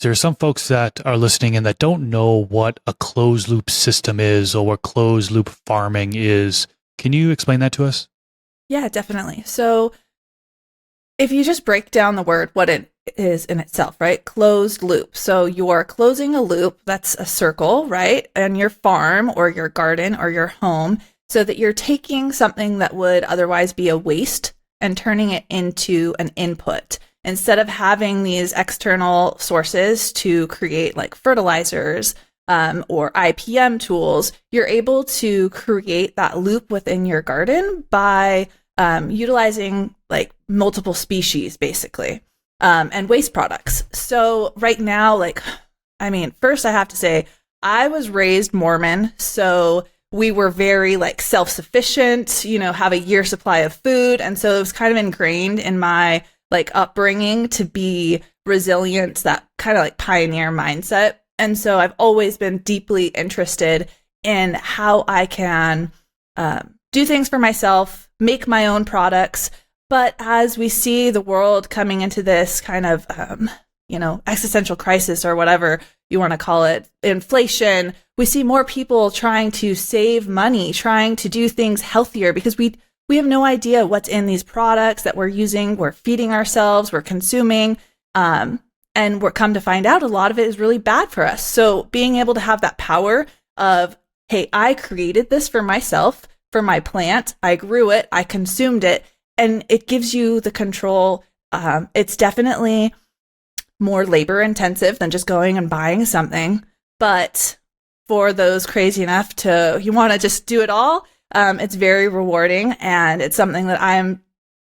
There are some folks that are listening and that don't know what a closed loop system is or what closed loop farming is. Can you explain that to us? Yeah, definitely. So if you just break down the word, what it is in itself, right? Closed loop. So you're closing a loop, that's a circle, right? And your farm or your garden or your home, so that you're taking something that would otherwise be a waste and turning it into an input. Instead of having these external sources to create like fertilizers or IPM tools, you're able to create that loop within your garden by utilizing like multiple species, basically, and waste products. So right now, first I have to say, I was raised Mormon, so we were very like self-sufficient, have a year supply of food. And so it was kind of ingrained in my like upbringing to be resilient, that kind of like pioneer mindset. And so I've always been deeply interested in how I can do things for myself, make my own products. But as we see the world coming into this kind of, existential crisis or whatever you want to call it, inflation, we see more people trying to save money, trying to do things healthier because we have no idea what's in these products that we're using. We're feeding ourselves, we're consuming, and we're come to find out a lot of it is really bad for us. So being able to have that power of, hey, I created this for myself, for my plant, I grew it, I consumed it, and it gives you the control. It's definitely more labor intensive than just going and buying something. But for those crazy enough you want to just do it all, it's very rewarding, and it's something that I'm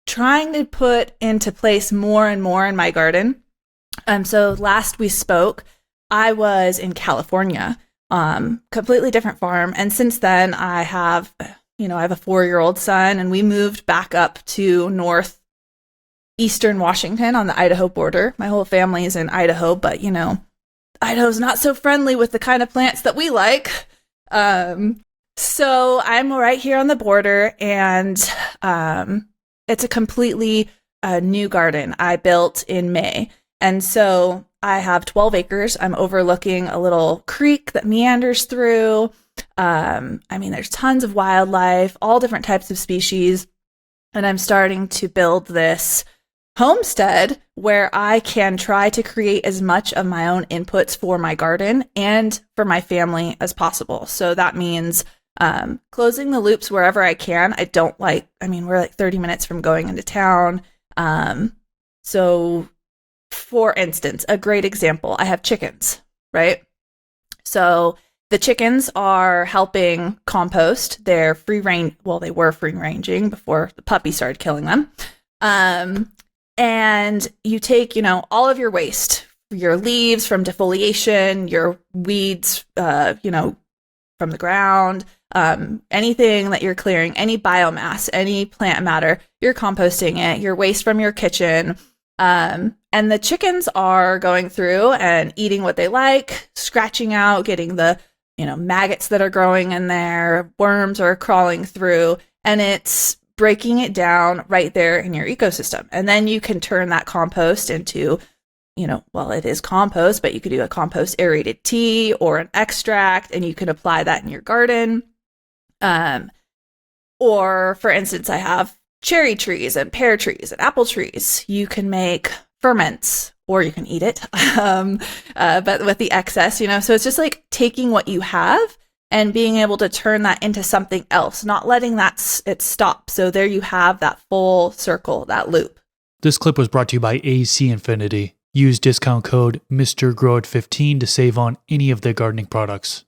trying to put into place more and more in my garden. So last we spoke, I was in California, completely different farm. And since then I have a 4-year-old son, and we moved back up to northeastern Washington on the Idaho border. My whole family is in Idaho, but Idaho's not so friendly with the kind of plants that we like. So I'm right here on the border, and it's a completely new garden I built in May. And so I have 12 acres. I'm overlooking a little creek that meanders through. There's tons of wildlife, all different types of species. And I'm starting to build this homestead where I can try to create as much of my own inputs for my garden and for my family as possible. So that means closing the loops wherever I can. We're like 30 minutes from going into town. So for instance, a great example, I have chickens, right? So the chickens are helping compost. They're free range. Well, they were free ranging before the puppy started killing them. And you take, all of your waste, your leaves from defoliation, your weeds, from the ground, anything that you're clearing, any biomass, any plant matter, you're composting it, your waste from your kitchen. And the chickens are going through and eating what they like, scratching out, getting the, maggots that are growing in there, worms are crawling through, and it's breaking it down right there in your ecosystem. And then you can turn that compost into, it is compost, but you could do a compost aerated tea or an extract, and you can apply that in your garden. Or for instance, I have cherry trees and pear trees and apple trees. You can make ferments, or you can eat it, but with the excess, so it's just like taking what you have and being able to turn that into something else, not letting it stop. So there you have that full circle, that loop. This clip was brought to you by AC Infinity. Use discount code MrGrowit15 to save on any of their gardening products.